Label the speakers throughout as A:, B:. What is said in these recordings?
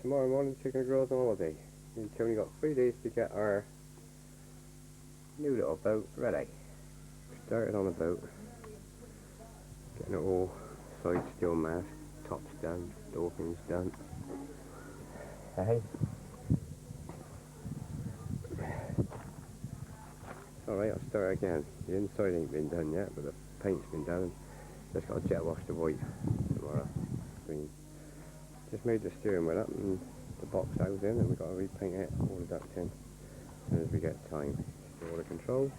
A: tomorrow morning taking the girls on holiday. Me and Tony got 3 days to get our new little boat ready. Started on the boat, getting it all side steel mast, tops done, door things done. Hey. Alright, I'll start again. The inside ain't been done yet, but the paint's been done. Just got to jet wash the white tomorrow. Green. Just made the steering wheel up and the box I was in, and we've got to repaint it, all the duct in, as soon as we get time. All the controls,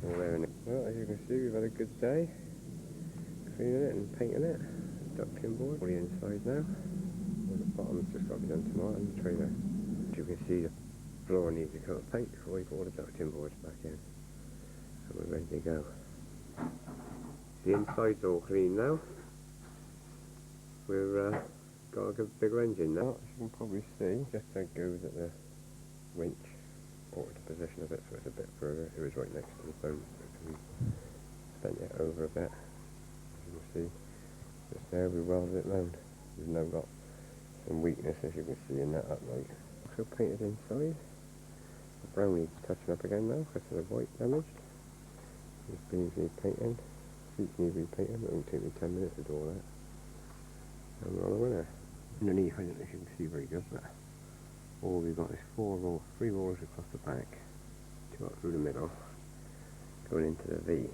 A: all there in it. Well, as you can see, we've had a good day cleaning it and painting it. Duct tin board, all the inside now. All the bottom's just got to be done tomorrow in the trailer. As you can see, the floor needs a coat of paint before we put all the duct tin boards back in. So we're ready to go. The inside's all clean now. We've got a good bigger engine now. As you can probably see, just how it goes at the winch. Brought the position of it so it's a bit further. It was right next to the boat, so we bent it over a bit. As you can see, just there we welded it round. We've now got some weakness, as you can see, in that upright. So painted inside. The brown needs touching up again now because of the white damaged. These beams need painting. Seats need repainting. It won't take me 10 minutes to do all that. And we're on a winner. Underneath, I don't know if you can see very good, but all we've got is 3 rollers across the back, 2 up through the middle, going into the V.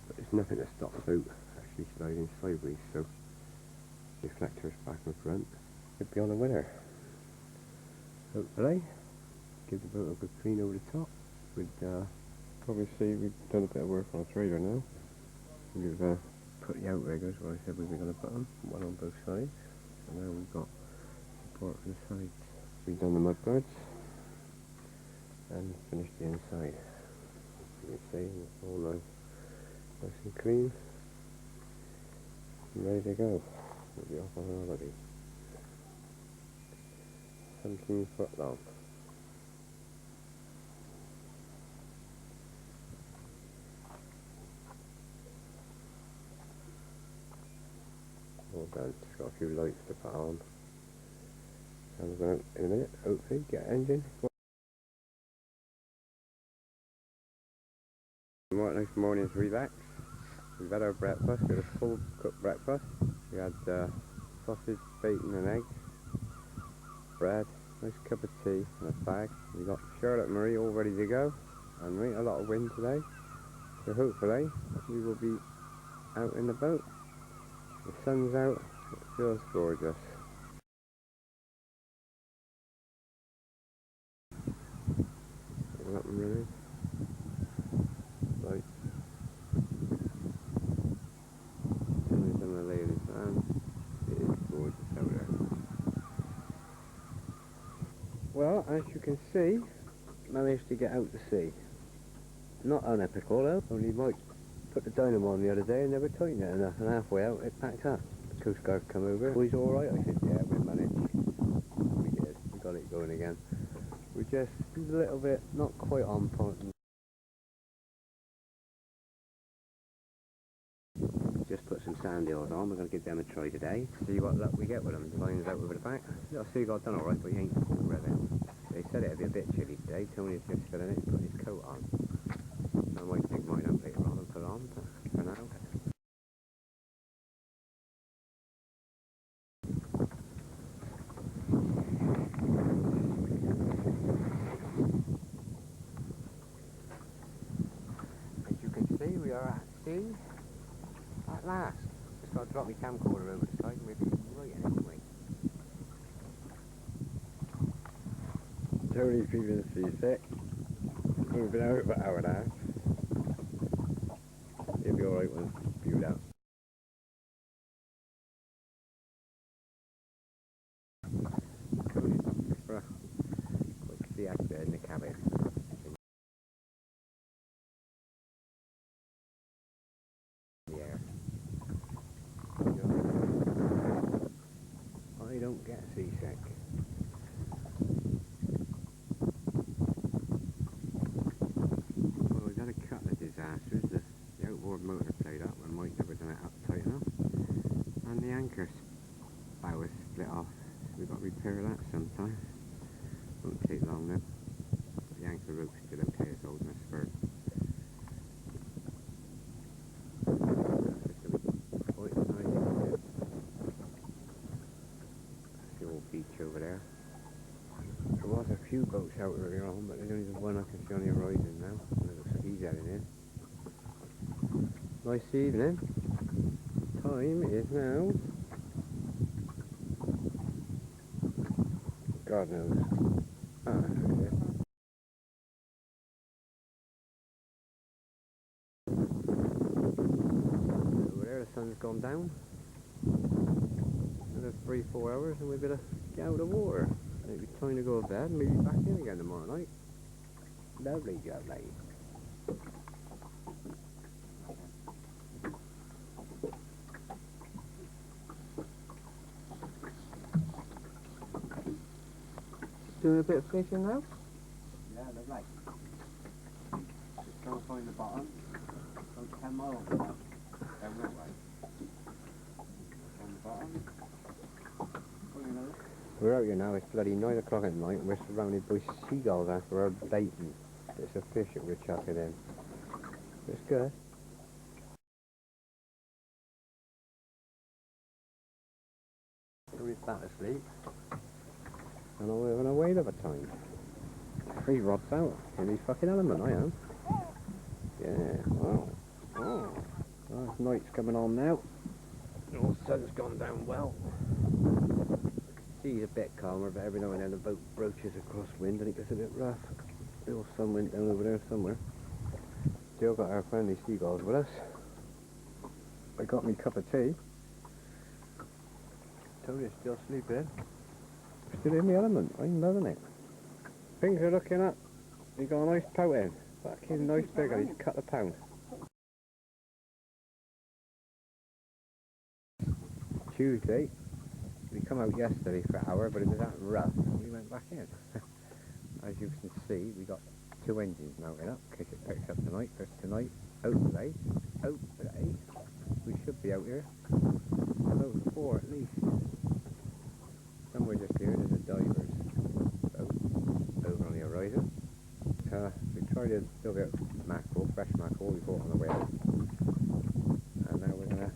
A: But there's nothing to stop the boat actually sliding sideways, so deflectors back and front. Should be on a winner. Hopefully, give the boat a good clean over the top. We'd probably see we've done a bit of work on the trailer now. We've put the outriggers where I said we were going to put them, one on both sides. So now we've got support for the sides. We've done the mud guards and finished the inside. You can see it's all nice and clean and ready to go. We'll be off on holiday. 17 foot long. All done. Just got a few lights to put on. And we're going to, in a minute, hopefully, get an engine. Nice morning's relax. We've had our breakfast. We had a full cooked breakfast. We had sausage, bacon and eggs, bread, nice cup of tea and a fag. We got Charlotte and Marie all ready to go. And we a lot of wind today. So hopefully we will be out in the boat. The sun's out. It feels gorgeous. Up and running. Lights. Somebody's on the lay in his van. It is gorgeous out there. Well, as you can see, managed to get out to sea. Not unethical though, only Mike put the dynamo on the other day and never tightened it enough, and halfway out it packed up. The Coast Guard come over. Was he alright? I said, yeah, we managed. We did. We got it going again. We're just a little bit not quite on point. Just put some sand eels on. We're going to give them a try today. See what luck we get with them. Lines out over the back. Little seagull done alright, but he ain't full revving. They said it'd be a bit chilly today. Tony's just filling it, put his coat on. I might take mine up later on and put on, but for now. As you can see, we are at sea at last. Just got to drop my camcorder over the side and we'll be right in it, anyway. Tony's feeling seasick. We've been out for an hour and a half. He'll be alright when it's viewed out. Quick sea accident in the cabin. Yeah. I don't get seasick. Well, we've had a couple of disasters. The outboard motor played up and Mike never done it up tight enough. And the anchor bow was split off. So we got repaired. boats out earlier on, but there's only the one I can see on the horizon now. And it looks like he's heading in. Nice evening. Time is now, God knows. Ah, that's right there. Over there, the sun's gone down. Another 3-4 hours and we better get out of the water. Maybe time to go to bed and maybe back in again tomorrow night. Lovely, lovely. Doing a bit of fishing now?
B: Yeah, lovely. Just go and find the bottom. Go 10 miles down that way. On the bottom.
A: We're out here now, it's bloody 9 o'clock at night and we're surrounded by seagulls after our baiting. It's a fish that we're chucking in. It's good. We're fast asleep. And I'm having a whale of a time. 3 rods out in the fucking element, I am. Yeah, wow. Oh. Well, night's coming on now. The sun's gone down well. Sea's a bit calmer, but every now and then the boat broaches across wind and it gets a bit rough. Little sun went down over there somewhere. Still got our friendly seagulls with us. I got me a cup of tea. Tony's still sleeping. Still in the element, I'm loving it. Things are looking up. He got a nice pout in. Fucking nice bigger, he's cut a pound. Tuesday. We come out yesterday for an hour, but it was that rough, and we went back in. As you can see, we got 2 engines mounted up, in case it picks up tonight, because tonight, hopefully, we should be out here. About 4 at least. Somewhere just here, there's a diver's boat over on the horizon. We tried a little bit of mackerel, fresh mackerel we caught on the way out. And now we're gonna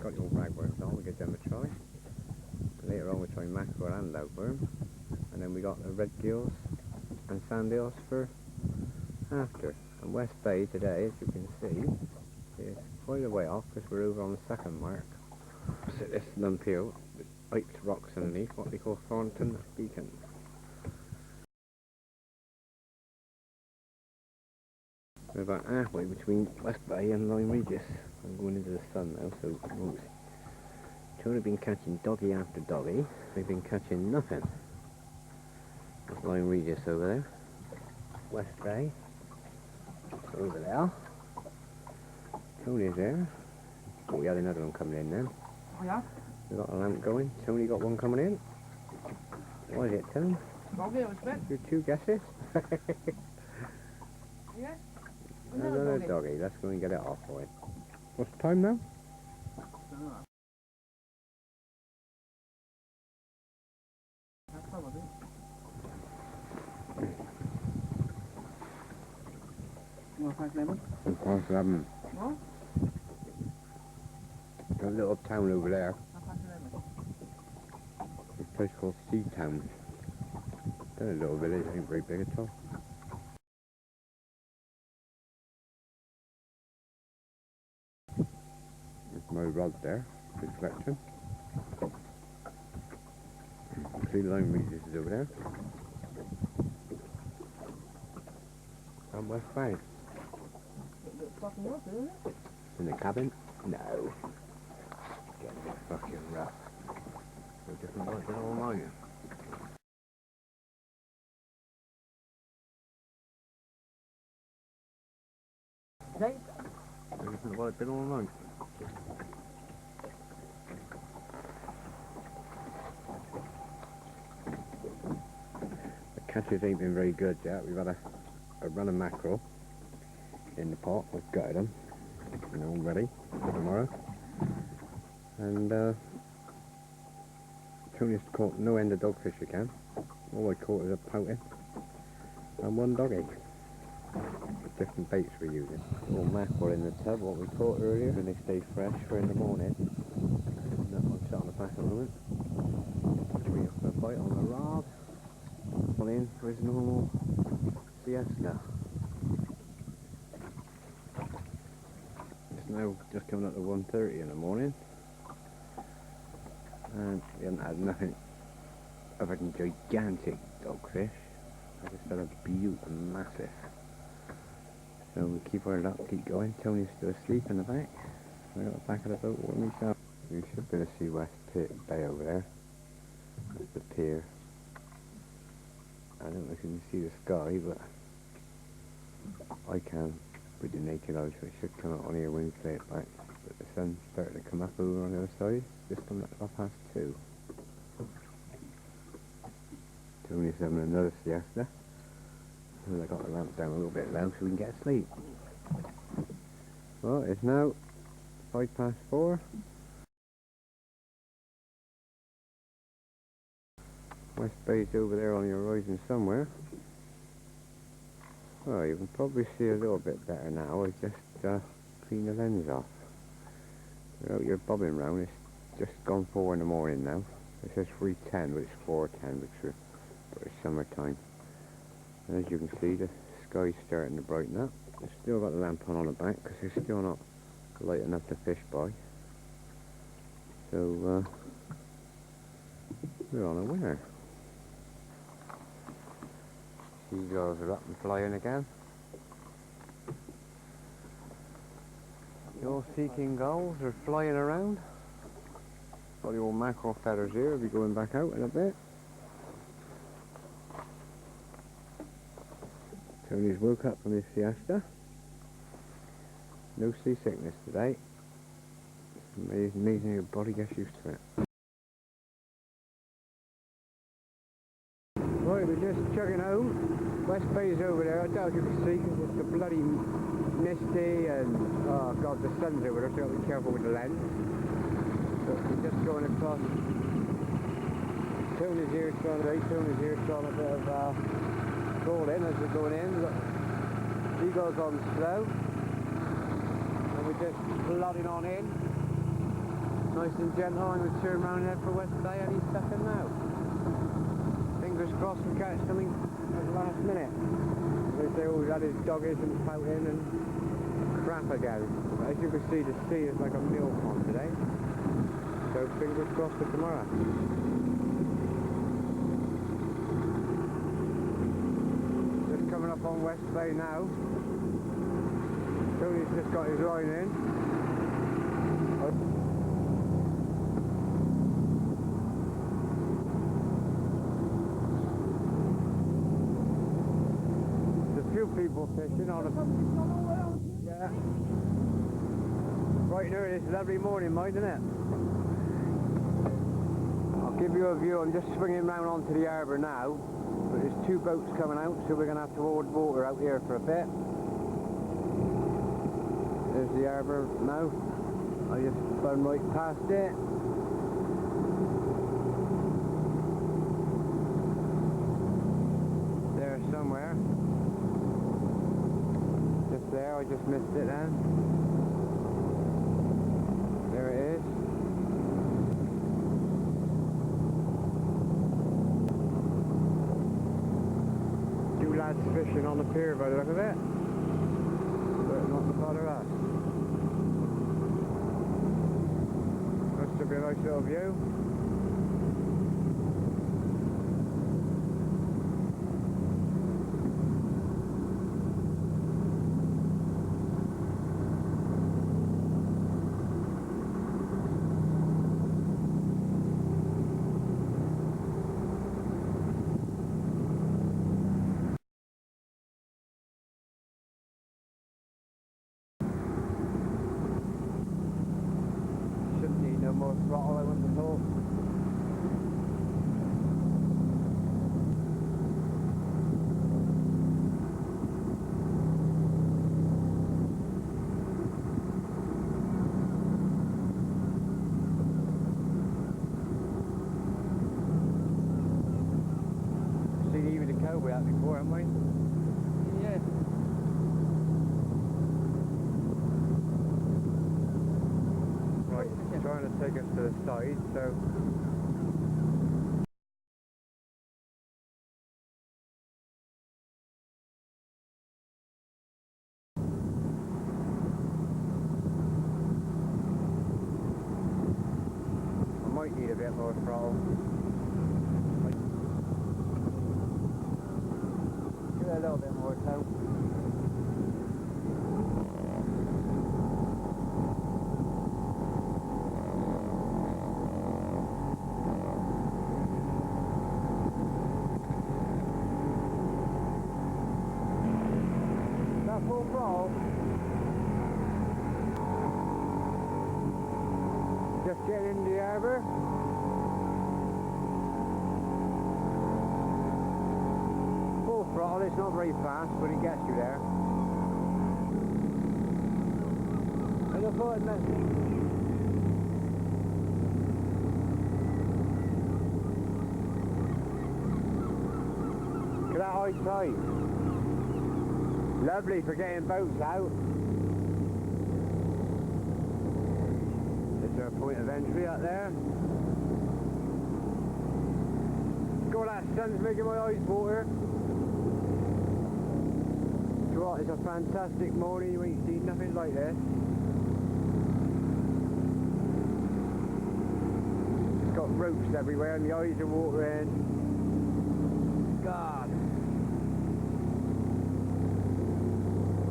A: got the old ragworms on, we'll give them a try. Later on we'll try mackerel and outworm. And then we got the red gills and sand eels for after. And West Bay today, as you can see, is quite a way off because we're over on the 2nd mark. So this lump here, with 8 rocks underneath, what they call Thornton Beacon. We're about halfway between West Bay and Lyme Regis. I'm going into the sun now, so Tony have been catching doggy after doggy. We've been catching nothing. That's Lyme Regis over there. West Bay. Over there. Tony's there. Oh, we had another one coming in then.
B: Oh yeah?
A: We got a lamp going. Tony got one coming in. What is it, Tony?
B: Doggy, I expect.
A: Your 2 guesses?
B: Yeah?
A: Another doggy. Let's go and get it off for it. What's the time now?
B: Past 11.
A: Past 11.
B: What?
A: There's a little town over there.
B: Past 11.
A: A place called Seatown. That's a little village, ain't very big at all. There's my rod there, reflection. See Lyme Regis is over there. And West Bay. In the cabin? No. Getting a bit fucking rough. No different like it all night.
B: Okay.
A: No different like it all night. The catches ain't been very good yet. We've had a run of mackerel in the pot. We've gutted them. You know, ready for tomorrow. And Tony's caught no end of dogfish again. All I caught is a pouting and 1 doggy. Different baits we're using. All mackerel in the tub, what we caught earlier, and they stay fresh for in the morning. That one's set on the back at the moment. We have a bite on the rod.
B: in for his normal siesta. It's now just coming up to 1:30 in the morning, and we haven't had nothing other than gigantic dogfish. I just had a beaut and massive. So we keep our luck, keep going. Tony's still asleep in the back. We're at the back of the boat when we start. You should be able to see West Bay over there. That's the pier. I don't know if you can see the sky, but I can with the naked eye, so it should come out on here when we play it back. But the sun's starting to come up over on the other side. Just coming up 2:30. Tony's having another siesta. And I got the lamp down a little bit low so we can get asleep. Well, it's now 4:05. West Bay's over there on the horizon somewhere. Well, you can probably see a little bit better now. I just cleaned the lens off. You're out here bobbing round. It's just gone 4 in the morning now. It says 3:10, but it's 4:10 because it's summertime. And as you can see, the sky's starting to brighten up. I've still got the lamp on the back because it's still not light enough to fish by. So we're on a winner. Seagulls are up and flying again. The old sea-king gulls are flying around. Got the old mackerel feathers here. I'll be going back out in a bit. Tony's woke up from his siesta. No seasickness today. It's amazing your body gets used to it. Right, we're just chugging home. West Bay's over there. I doubt you can see because it's the bloody misty and oh god, the sun's over there, so I've got to be careful with the lens. But we're just going across. Tony's here trying a bit of crawling as we're going in. We've got seagulls on slow. And we're just plodding on in. Nice and gentle, and we turn around and head for West Bay any second now. Fingers crossed we catch something at the last minute. They always had his doggies and pouting and crap again. But as you can see, the sea is like a mill pond today. So fingers crossed for tomorrow. Just coming up on West Bay now. Tony's just got his line in. People fishing on a... Yeah. Right here it is, lovely morning, mate, isn't it? I'll give you a view. I'm just swinging round onto the harbour now, but there's 2 boats coming out, so we're going to have to hold water out here for a bit. There's the harbour now. I just spun right past it. There somewhere. There, I just missed it then. There it is. 2 lads fishing on the pier by the look of it. But not to bother us. Must be a nice little view. More throttle, I wouldn't have thought. Seen even the cowboy out before, haven't we? Yeah. Trying to take us to the side, so full throttle. Give it a little bit more toe. That full throttle. Just getting into the harbour. Full throttle, it's not very fast, but it gets you there. And I thought that look at that high tide. Lovely for getting boats out. Is there a point of entry up there? God, that sun's making my eyes water. It's a fantastic morning, you ain't seen nothing like this. It's got ropes everywhere and the eyes are watering. God.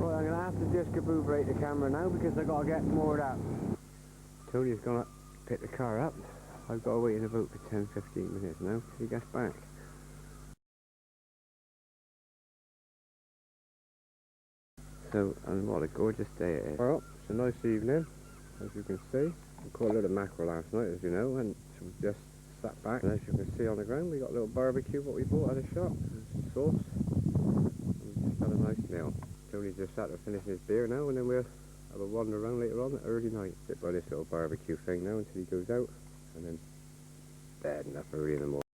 B: Right, I'm going to have to discobubrate the camera now because I've got to get moored up. Tony's gone up, pick the car up. I've got to wait in the boat for 10-15 minutes now till he gets back. So, and what a gorgeous day it is. Well, it's a nice evening, as you can see. We caught a lot of mackerel last night, as you know, and so we just sat back. And as you can see on the ground, we got a little barbecue, what we bought at a shop, and some sauce. And we just had a nice meal. Tony just sat there finishing his beer now, and then we'll have a wander around later on at early night. Sit by this little barbecue thing now until he goes out, and then bed enough early in the morning.